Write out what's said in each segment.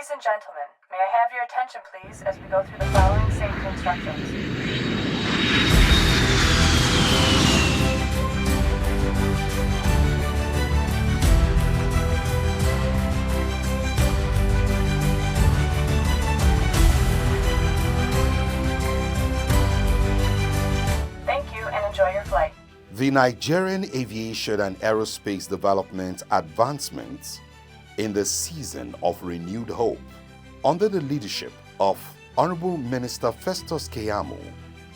Ladies and gentlemen, may I have your attention please as we go through the following safety instructions. Thank you and enjoy your flight. The Nigerian aviation and aerospace development advancements in the season of renewed hope, under the leadership of Honorable Minister Festus Keyamo,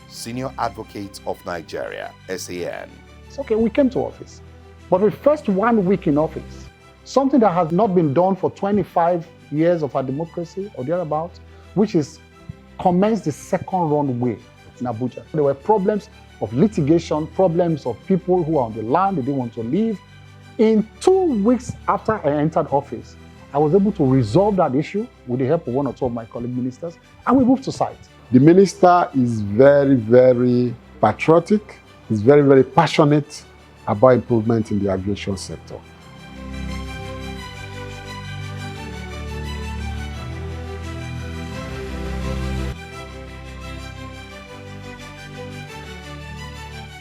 Senior Advocate of Nigeria, SAN. It's okay, we came to office. But the first 1 week in office, something that has not been done for 25 years of our democracy or thereabouts, which is commence the second runway in Abuja. There were problems of litigation, problems of people who are on the land, they didn't want to leave. In 2 weeks after I entered office, I was able to resolve that issue with the help of one or two of my colleague ministers, and we moved to site. The minister is very, very patriotic. He's very, very passionate about improvement in the aviation sector.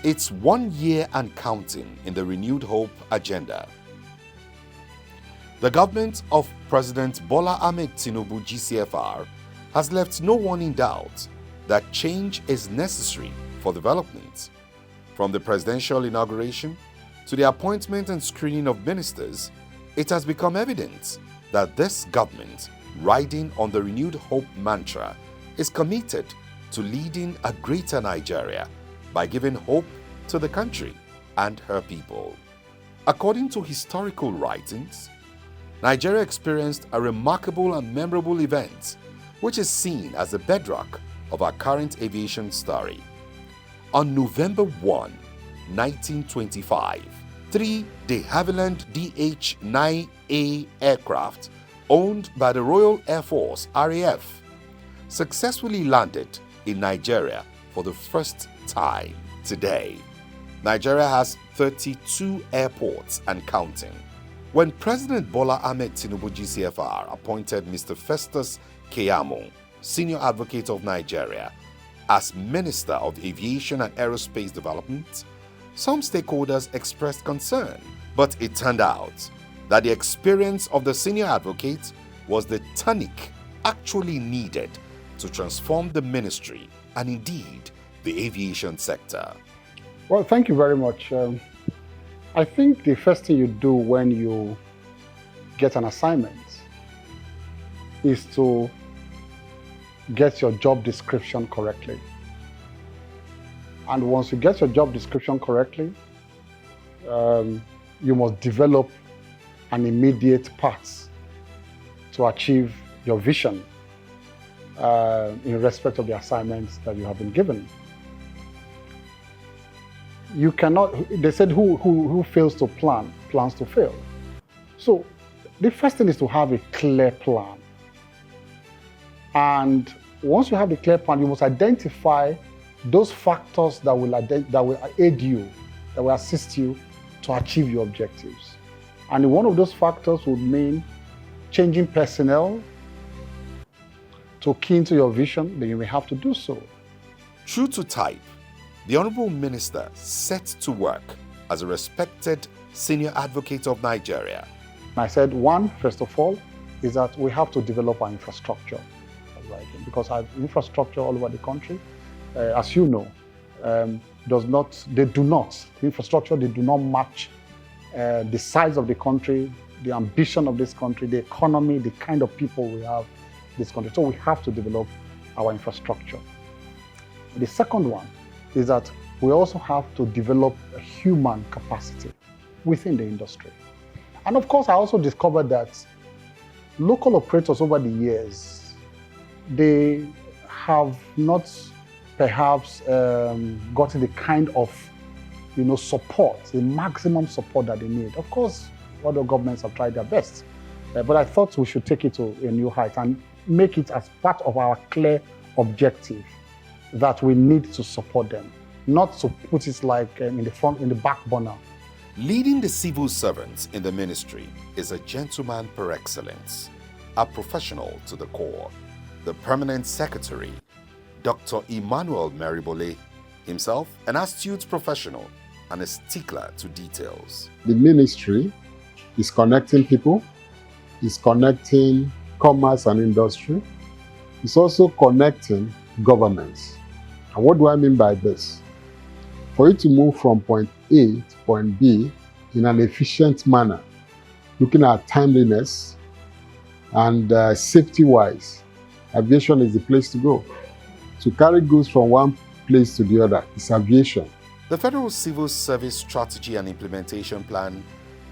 It's 1 year and counting in the renewed hope agenda. The government of President Bola Ahmed Tinubu GCFR has left no one in doubt that change is necessary for development. From the presidential inauguration to the appointment and screening of ministers, it has become evident that this government, riding on the renewed hope mantra, is committed to leading a greater Nigeria by giving hope to the country and her people. According to historical writings, Nigeria experienced a remarkable and memorable event, which is seen as the bedrock of our current aviation story. On November 1, 1925, 3 de Havilland DH-9A aircraft owned by the Royal Air Force RAF successfully landed in Nigeria for the first time. Today, Nigeria has 32 airports and counting. When President Bola Ahmed Tinubu GCFR appointed Mr. Festus Keyamo, Senior Advocate of Nigeria, as Minister of Aviation and Aerospace Development, some stakeholders expressed concern, but it turned out that the experience of the Senior Advocate was the tonic actually needed to transform the ministry and indeed the aviation sector. Well, thank you very much. I think the first thing you do when you get an assignment is to get your job description correctly. And once you get your job description correctly, you must develop an immediate path to achieve your vision in respect of the assignments that you have been given. You cannot, they said who fails to plan, plans to fail. So the first thing is to have a clear plan. And once you have the clear plan, you must identify those factors that will aid you, that will assist you to achieve your objectives. And one of those factors would mean changing personnel to key into your vision, then you may have to do so. True to type, the Honorable Minister set to work as a respected Senior Advocate of Nigeria. I said, one, first of all, is that we have to develop our infrastructure. Because our infrastructure all over the country, as you know, the infrastructure, they do not match the size of the country, the ambition of this country, the economy, the kind of people we have in this country. So we have to develop our infrastructure. The second one is that we also have to develop a human capacity within the industry. And of course, I also discovered that local operators over the years, they have not perhaps gotten the kind of support, the maximum support that they need. Of course, other governments have tried their best, but I thought we should take it to a new height and make it as part of our clear objective that we need to support them, not to put it like in the back burner. Leading the civil servants in the ministry is a gentleman par excellence. are professional to the core. The permanent secretary, Dr. Emmanuel Meribole, himself an astute professional and a stickler to details. The ministry is connecting people, is connecting commerce and industry, it's also connecting governance. And what do I mean by this? For you to move from point A to point B in an efficient manner, looking at timeliness and safety-wise, aviation is the place to go. To carry goods from one place to the other is aviation. The Federal Civil Service Strategy and Implementation Plan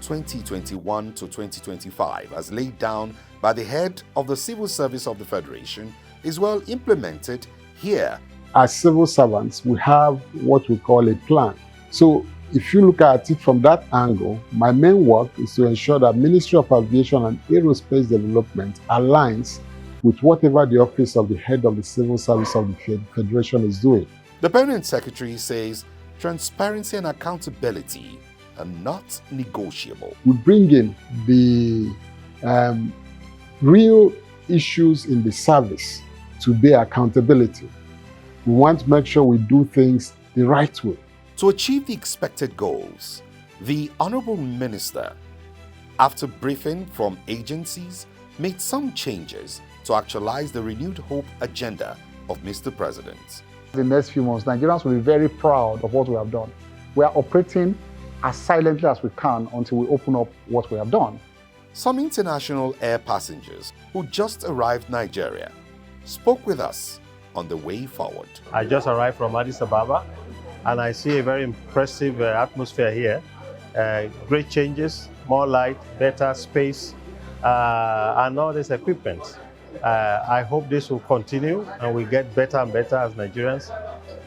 2021 to 2025, as laid down by the head of the Civil Service of the Federation, is well implemented here. As civil servants, we have what we call a plan. So if you look at it from that angle, my main work is to ensure that Ministry of Aviation and Aerospace Development aligns with whatever the office of the head of the Civil Service of the Federation is doing. The permanent secretary says transparency and accountability are not negotiable. We bring in the real issues in the service to bear accountability. We want to make sure we do things the right way. To achieve the expected goals, the Honorable Minister, after briefing from agencies, made some changes to actualize the renewed hope agenda of Mr. President. In the next few months, Nigerians will be very proud of what we have done. We are operating as silently as we can until we open up what we have done. Some international air passengers who just arrived Nigeria spoke with us on the way forward. I just arrived from Addis Ababa and I see a very impressive atmosphere here. Great changes, more light, better space, and all this equipment. I hope this will continue and we get better and better as Nigerians.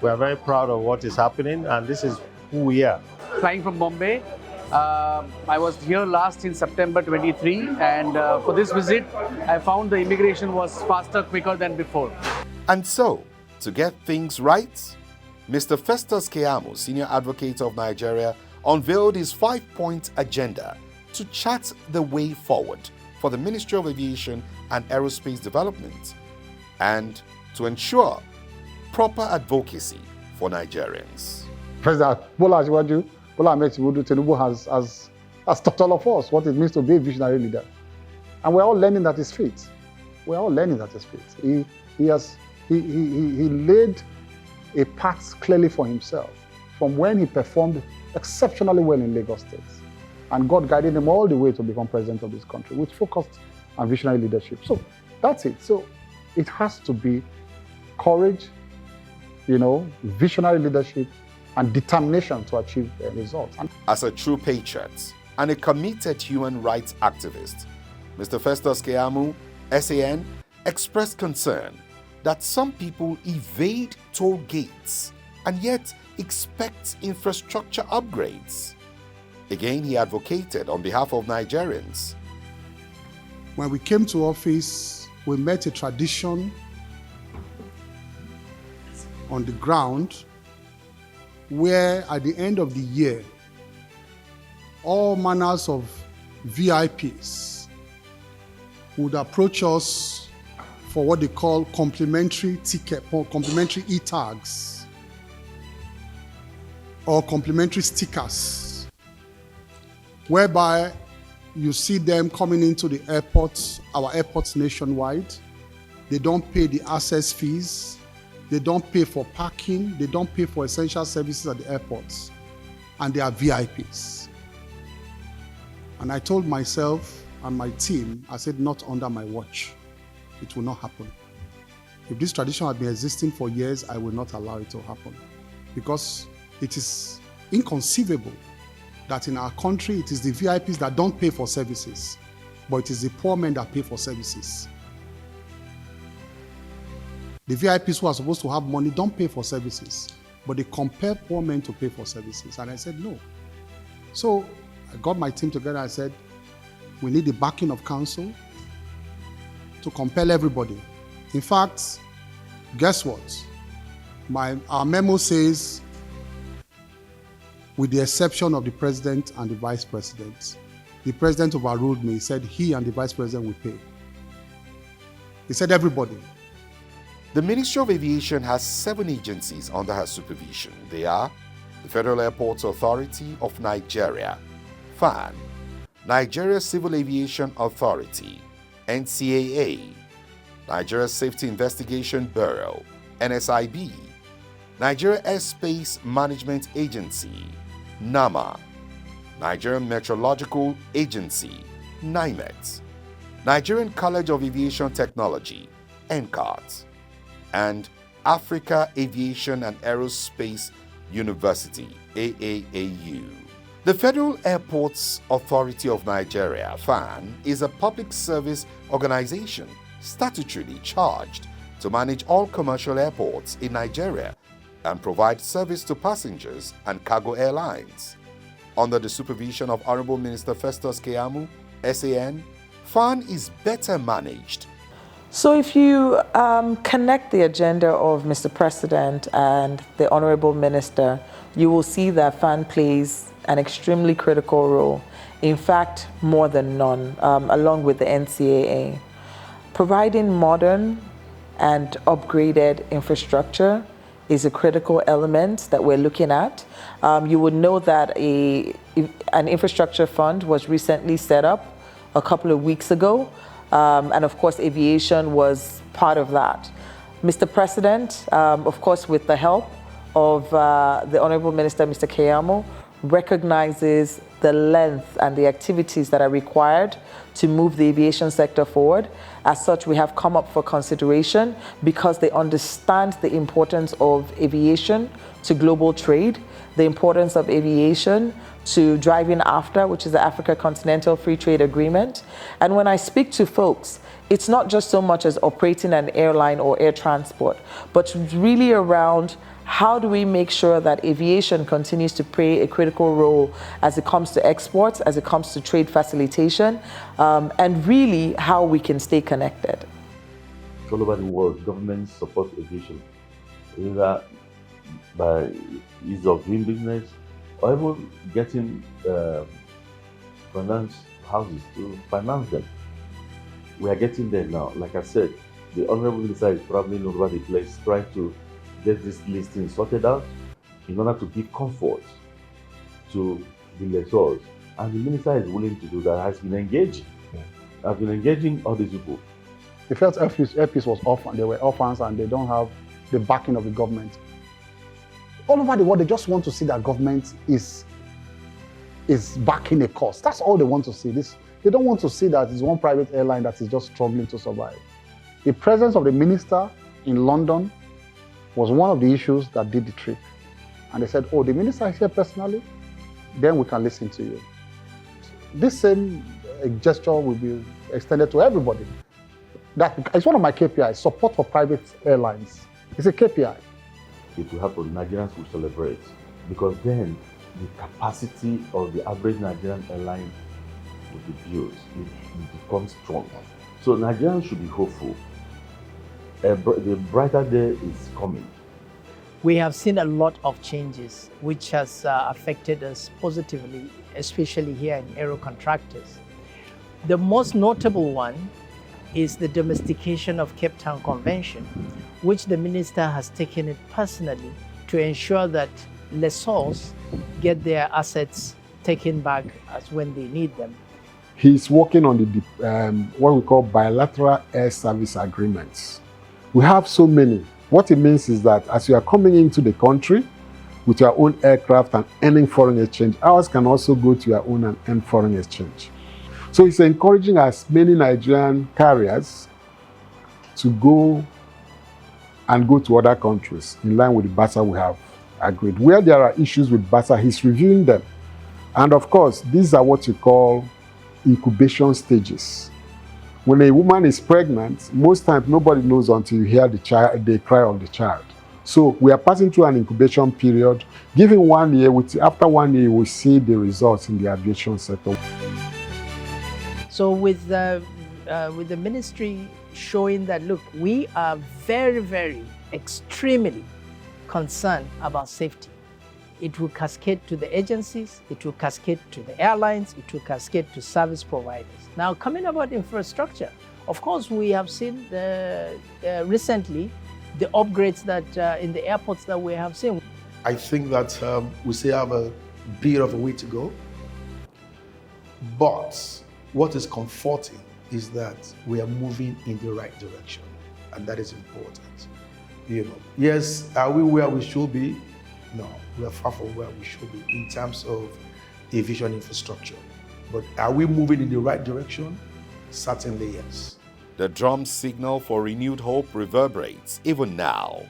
We are very proud of what is happening and this is who we are. Flying from Bombay. I was here last in September 23 and for this visit I found the immigration was faster, quicker than before. And so, to get things right, Mr. Festus Keyamo, Senior Advocate of Nigeria, unveiled his 5-point agenda to chart the way forward for the Ministry of Aviation and Aerospace Development and to ensure proper advocacy for Nigerians. President Bola Ahmed Tinubu has taught all of us what it means to be a visionary leader. And we're all learning at his feet. We're all learning at his feet. He laid a path clearly for himself from when he performed exceptionally well in Lagos State. And God guided him all the way to become president of this country with focused and visionary leadership. So that's it. So it has to be courage, visionary leadership, and determination to achieve results. As a true patriot and a committed human rights activist, Mr. Festus Keyamo, SAN, expressed concern that some people evade toll gates and yet expect infrastructure upgrades. Again, he advocated on behalf of Nigerians. When we came to office, we met a tradition on the ground where at the end of the year, all manners of VIPs would approach us for what they call complimentary ticket or complimentary e-tags or complimentary stickers, whereby you see them coming into the airports, our airports nationwide. They don't pay the access fees. They don't pay for parking. They don't pay for essential services at the airports. And they are VIPs. And I told myself and my team, I said, not under my watch. It will not happen. If this tradition had been existing for years, I will not allow it to happen. Because it is inconceivable that in our country, it is the VIPs that don't pay for services, but it is the poor men that pay for services. The VIPs who are supposed to have money don't pay for services, but they compel poor men to pay for services. And I said, no. So I got my team together. I said, we need the backing of council to compel everybody. In fact, guess what? Our memo says, with the exception of the president and the vice president, the president overruled me. He said he and the vice president will pay. He said everybody. The Ministry of Aviation has 7 agencies under her supervision. They are the Federal Airports Authority of Nigeria, FAN, Nigeria Civil Aviation Authority, NCAA, Nigeria Safety Investigation Bureau, NSIB, Nigeria Airspace Management Agency, NAMA, Nigerian Meteorological Agency, NIMET, Nigerian College of Aviation Technology, NCAT, and Africa Aviation and Aerospace University, AAAU. The Federal Airports Authority of Nigeria, FAN, is a public service organization statutorily charged to manage all commercial airports in Nigeria and provide service to passengers and cargo airlines. Under the supervision of Honorable Minister Festus Keyamo, SAN, FAN is better managed. So if you connect the agenda of Mr. President and the Honorable Minister, you will see that FAN plays an extremely critical role, in fact, more than none, along with the NCAA. Providing modern and upgraded infrastructure is a critical element that we're looking at. You would know that an infrastructure fund was recently set up a couple of weeks ago, and of course aviation was part of that. Mr. President, of course with the help of the Honorable Minister, Mr. Keyamo, recognizes the length and the activities that are required to move the aviation sector forward. As such, we have come up for consideration because they understand the importance of aviation to global trade, the importance of aviation to driving AFTA, which is the Africa Continental Free Trade Agreement. And when I speak to folks, it's not just so much as operating an airline or air transport, but really around how do we make sure that aviation continues to play a critical role as it comes to exports, as it comes to trade facilitation, and really how we can stay connected. All over the world, governments support aviation, either by ease of doing business or even getting finance houses to finance them. We are getting there now. Like I said, the Honorable Minister is traveling all over the place trying to get this listing sorted out in order to give comfort to the lessors. And the minister is willing to do that, has been engaging. I've been engaging all these people. They felt airpiece was orphan. They were orphans and they don't have the backing of the government. All over the world, they just want to see that government is backing a cause. That's all they want to see. They don't want to see that it's one private airline that is just struggling to survive. The presence of the minister in London was one of the issues that did the trick. And they said, oh, the minister is here personally, then we can listen to you. This same gesture will be extended to everybody. It's one of my KPIs, support for private airlines. It's a KPI. It will happen, Nigerians will celebrate, because then the capacity of the average Nigerian airline will be built, it becomes strong. So Nigerians should be hopeful. The brighter day is coming. We have seen a lot of changes which has affected us positively, especially here in aero contractors. The most notable one is the domestication of Cape Town Convention, which the minister has taken it personally to ensure that lessors get their assets taken back as when they need them. He's working on the what we call bilateral air service agreements. We have so many. What it means is that as you are coming into the country with your own aircraft and earning foreign exchange, ours can also go to your own and earn foreign exchange. So it's encouraging as many Nigerian carriers to go to other countries in line with the BASA we have agreed. Where there are issues with BASA, he's reviewing them. And of course, these are what you call incubation stages. When a woman is pregnant, most times nobody knows until you hear the cry of the child. So we are passing through an incubation period. Given 1 year, after 1 year, we see the results in the aviation sector. So with the ministry showing that, look, we are very, very extremely concerned about safety. It will cascade to the agencies, it will cascade to the airlines, it will cascade to service providers. Now, coming about infrastructure, Of course, we have seen recently the upgrades that in the airports that we have seen. I think that we still have a bit of a way to go. But what is comforting is that we are moving in the right direction, and that is important. You know, yes, are we where we should be? No, we are far from where we should be in terms of aviation infrastructure. But are we moving in the right direction? Certainly, yes. The drum signal for renewed hope reverberates even now.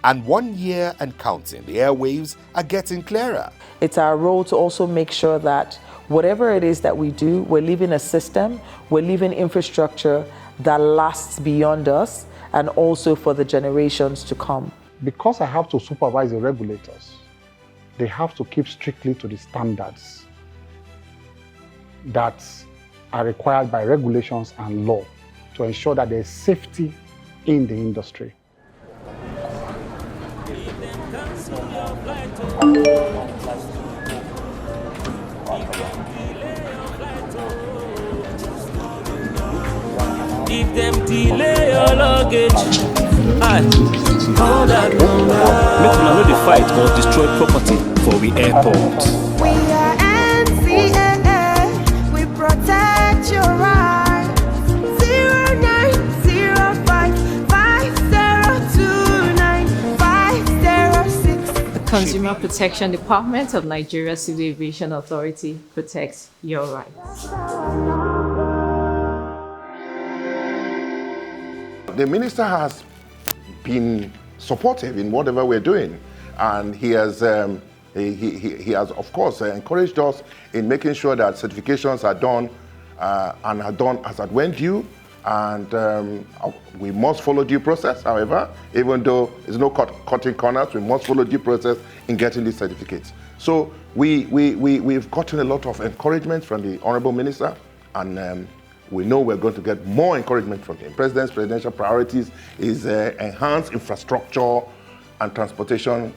And 1 year and counting, the airwaves are getting clearer. It's our role to also make sure that whatever it is that we do, we're leaving a system, we're leaving infrastructure that lasts beyond us and also for the generations to come. Because I have to supervise the regulators, they have to keep strictly to the standards that are required by regulations and law to ensure that there's safety in the industry. If them delay your luggage, call that number. Make una no dey fight or destroy property for we airport. We are NCAA, we protect your rights. 0905029506. The Consumer Protection Department of Nigeria Civil Aviation Authority protects your rights. The minister has been supportive in whatever we're doing, and he has of course encouraged us in making sure that certifications are done and are done as at when due, and we must follow due process. However, even though there's no cutting corners, we must follow due process in getting these certificates. So we've gotten a lot of encouragement from the Honorable Minister, and we know we're going to get more encouragement from him. President's presidential priorities is enhanced infrastructure and transportation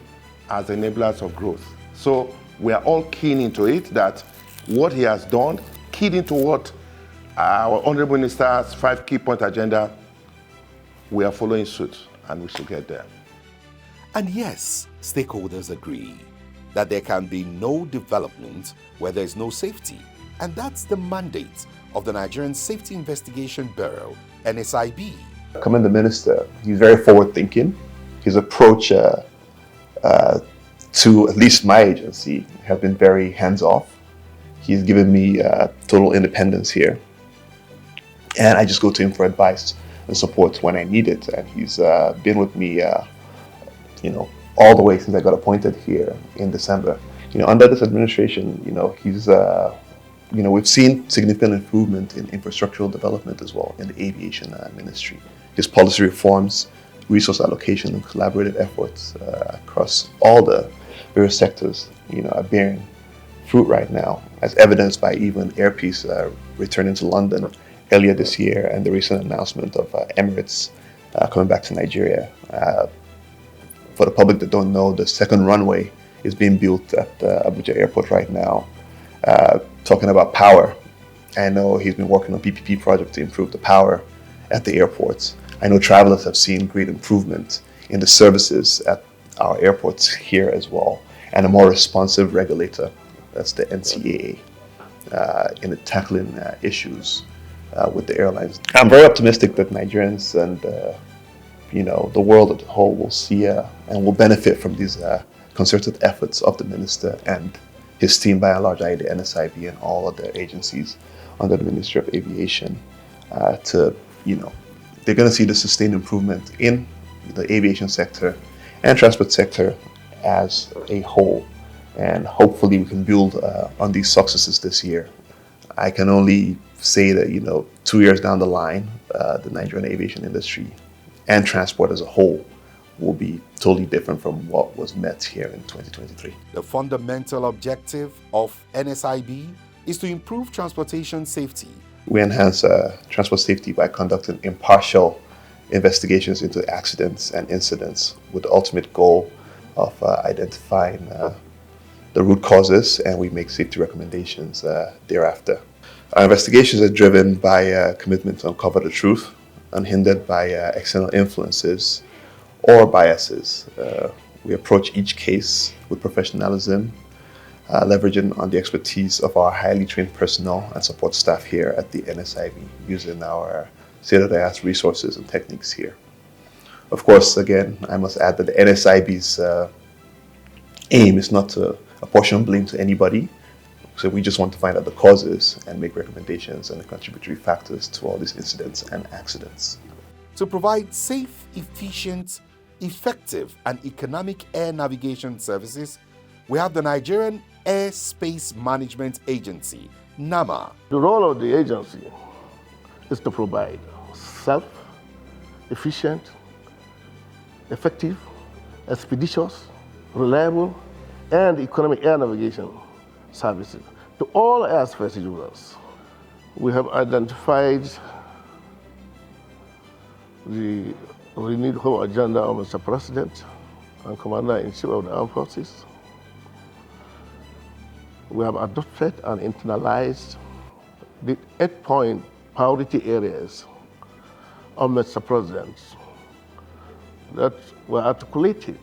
as enablers of growth. So we are all keen into it, that what he has done, keyed into what our Honorable Minister's 5 key point agenda, we are following suit, and we should get there. And yes, stakeholders agree that there can be no development where there is no safety. And that's the mandate of the Nigerian Safety Investigation Bureau, NSIB. I commend the minister. He's very forward-thinking. His approach to at least my agency has been very hands-off. He's given me total independence here, and I just go to him for advice and support when I need it. And he's been with me, all the way since I got appointed here in December. Under this administration, he's we've seen significant improvement in infrastructural development as well in the aviation ministry. His policy reforms, resource allocation, and collaborative efforts across all the various sectors, are bearing fruit right now, as evidenced by even Airpeace returning to London earlier this year, and the recent announcement of Emirates coming back to Nigeria. For the public that don't know, the second runway is being built at Abuja Airport right now. Talking about power, I know he's been working on PPP projects to improve the power at the airports. I know travelers have seen great improvement in the services at our airports here as well, and a more responsive regulator, that's the NCAA, in tackling issues with the airlines. I'm very optimistic that Nigerians and the world as a whole will see and will benefit from these concerted efforts of the minister and his team, by and large, i.e. the NSIB and all of the agencies under the Ministry of Aviation, they're going to see the sustained improvement in the aviation sector and transport sector as a whole. And hopefully we can build on these successes this year. I can only say that, 2 years down the line, the Nigerian aviation industry and transport as a whole will be totally different from what was met here in 2023. The fundamental objective of NSIB is to improve transportation safety. We enhance transport safety by conducting impartial investigations into accidents and incidents with the ultimate goal of identifying the root causes, and we make safety recommendations thereafter. Our investigations are driven by a commitment to uncover the truth, unhindered by external influences or biases. We approach each case with professionalism, leveraging on the expertise of our highly trained personnel and support staff here at the NSIB, using our state-of-the-art resources and techniques here. Of course, again, I must add that the NSIB's aim is not to apportion blame to anybody. So we just want to find out the causes and make recommendations and the contributory factors to all these incidents and accidents. To provide safe, efficient, effective, and economic air navigation services, we have the Nigerian Airspace Management Agency, NAMA. The role of the agency is to provide safe, efficient, effective, expeditious, reliable, and economic air navigation services to all airspace users. We have identified the renewed whole agenda of Mr. President and Commander-in-Chief of the Armed Forces. We have adopted and internalized the 8-point priority areas of Mr. President that were articulated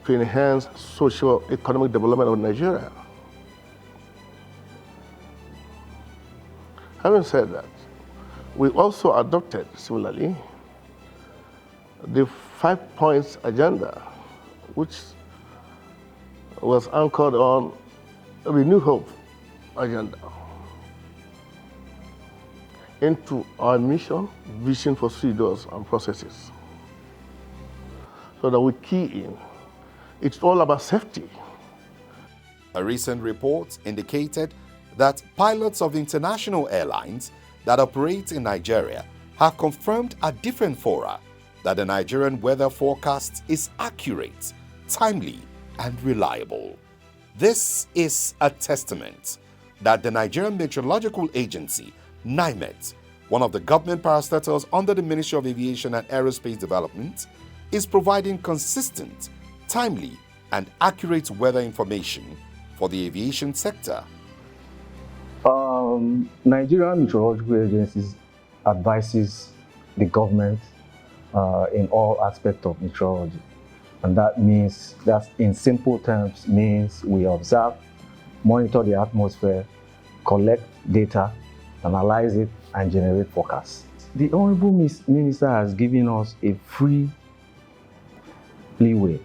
to enhance socio-economic development of Nigeria. Having said that, we also adopted, similarly, the 5 points agenda, which was anchored on a Renew Hope agenda into our mission, vision, procedures, and processes, so that we key in. It's all about safety. A recent report indicated that pilots of international airlines that operate in Nigeria have confirmed at different fora that the Nigerian weather forecast is accurate, timely, and reliable. This is a testament that the Nigerian Meteorological Agency, NIMET, one of the government parastatals under the Ministry of Aviation and Aerospace Development, is providing consistent, timely, and accurate weather information for the aviation sector. Nigerian Meteorological Agency advises the government in all aspects of meteorology. And that means, that in simple terms, means we observe, monitor the atmosphere, collect data, analyze it, and generate forecasts. The Honorable Minister has given us a free leeway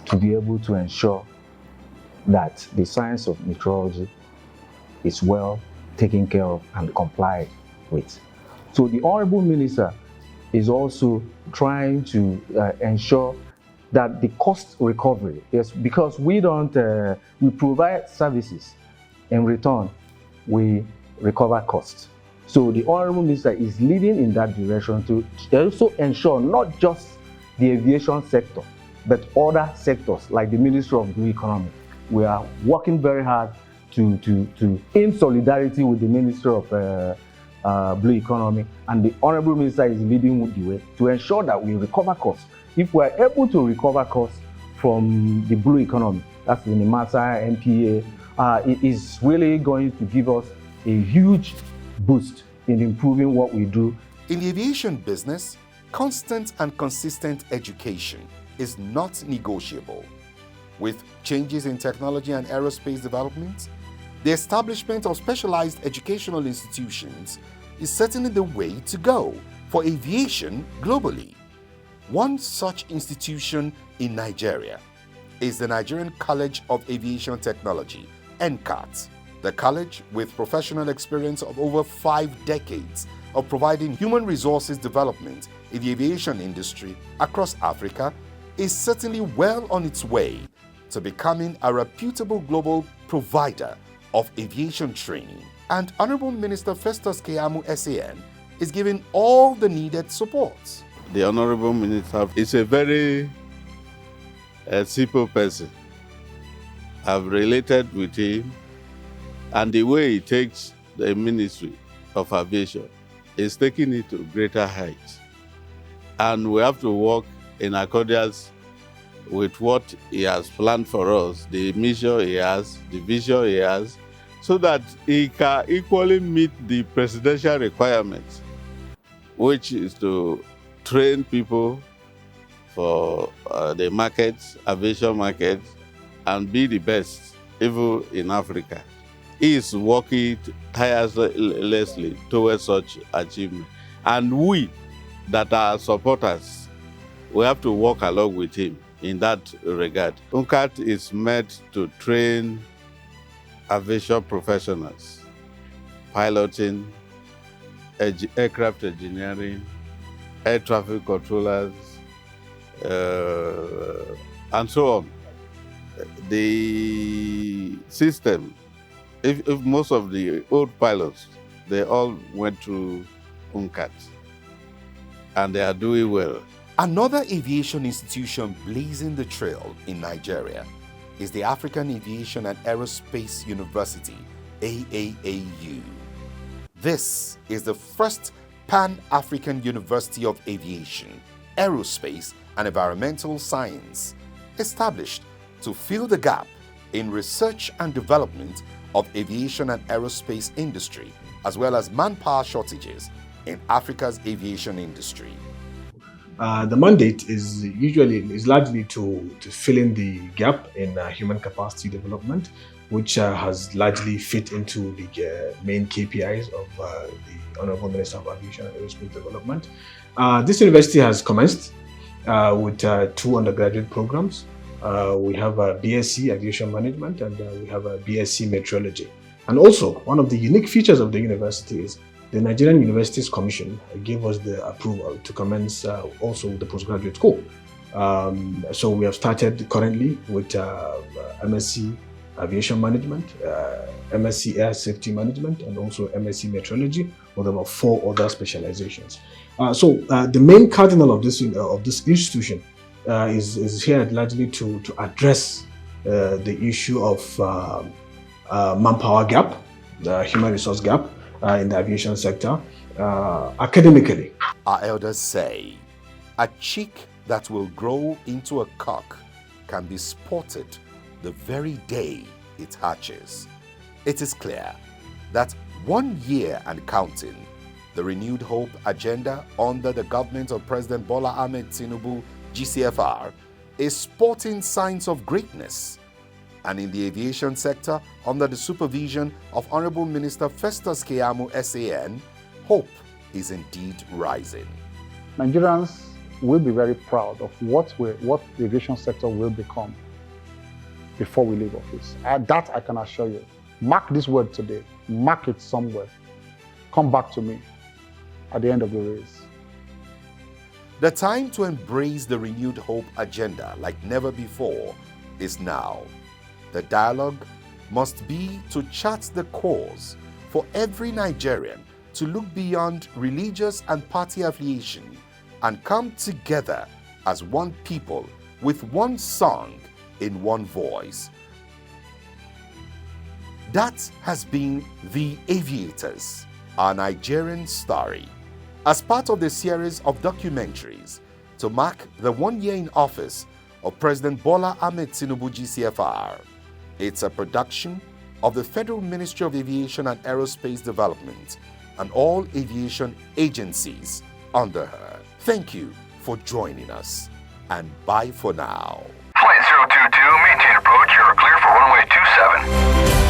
to be able to ensure that the science of meteorology is well taken care of and complied with. So the Honorable Minister is also trying to ensure that the cost recovery, yes, because we don't, we provide services, in return, we recover costs. So the Honorable Minister is leading in that direction to also ensure not just the aviation sector, but other sectors like the Ministry of Blue Economy. We are working very hard in solidarity with the Ministry of Blue Economy, and the Honorable Minister is leading the way to ensure that we recover costs. If we are able to recover costs from the blue economy, that's the NIMASA, NPA, it is really going to give us a huge boost in improving what we do. In the aviation business, constant and consistent education is not negotiable. With changes in technology and aerospace development, the establishment of specialized educational institutions is certainly the way to go for aviation globally. One such institution in Nigeria is the Nigerian College of Aviation Technology, NCAT. The college, with professional experience of over 5 decades of providing human resources development in the aviation industry across Africa, is certainly well on its way to becoming a reputable global provider of aviation training. And Honorable Minister Festus Keyamo SAN is giving all the needed support. The Honorable Minister is a very simple person. I've related with him, and the way he takes the Ministry of Aviation is taking it to greater heights. And we have to work in accordance with what he has planned for us, the mission he has, the vision he has, so that he can equally meet the presidential requirements, which is to train people for the markets, aviation markets, and be the best, even in Africa. He is working tirelessly towards such achievement. And we that are supporters, we have to work along with him in that regard. UNCAT is meant to train aviation professionals, piloting, aircraft engineering, air traffic controllers, and so on. The system, if most of the old pilots, they all went through UNCAT, and they are doing well. Another aviation institution blazing the trail in Nigeria is the African Aviation and Aerospace University, AAAU. This is the first Pan-African University of Aviation, Aerospace and Environmental Science, established to fill the gap in research and development of aviation and aerospace industry, as well as manpower shortages in Africa's aviation industry. The mandate is largely to fill in the gap in human capacity development, which has largely fit into the main KPIs of the Honorable Minister of Aviation and Aerospace Development. This university has commenced with 2 undergraduate programs. We have a BSc Aviation Management and we have a BSc Meteorology. And also, one of the unique features of the university is the Nigerian Universities Commission gave us the approval to commence also the postgraduate school. So we have started currently with MSc Aviation Management, MSc Air Safety Management, and also MSc Meteorology, with about 4 other specializations. So the main cardinal of this institution is here largely to address the issue of manpower gap, the human resource gap in the aviation sector, academically. Our elders say, a chick that will grow into a cock can be spotted the very day it hatches. It is clear that 1 year and counting, the Renewed Hope agenda under the government of President Bola Ahmed Tinubu, GCFR, is sporting signs of greatness. And in the aviation sector, under the supervision of Honorable Minister Festus Keyamo, SAN, hope is indeed rising. Nigerians will be very proud of what the aviation sector will become before we leave office. That I can assure you. Mark this word today. Mark it somewhere. Come back to me at the end of the race. The time to embrace the Renewed Hope agenda like never before is now. The dialogue must be to chart the course for every Nigerian to look beyond religious and party affiliation and come together as one people with one song in one voice. That has been The Aviators, our Nigerian story, as part of the series of documentaries to mark the 1 year in office of President Bola Ahmed Tinubu, GCFR. It's a production of the Federal Ministry of Aviation and Aerospace Development and all aviation agencies under her. Thank you for joining us, and bye for now. Flight 022, maintain approach. You're clear for runway 27.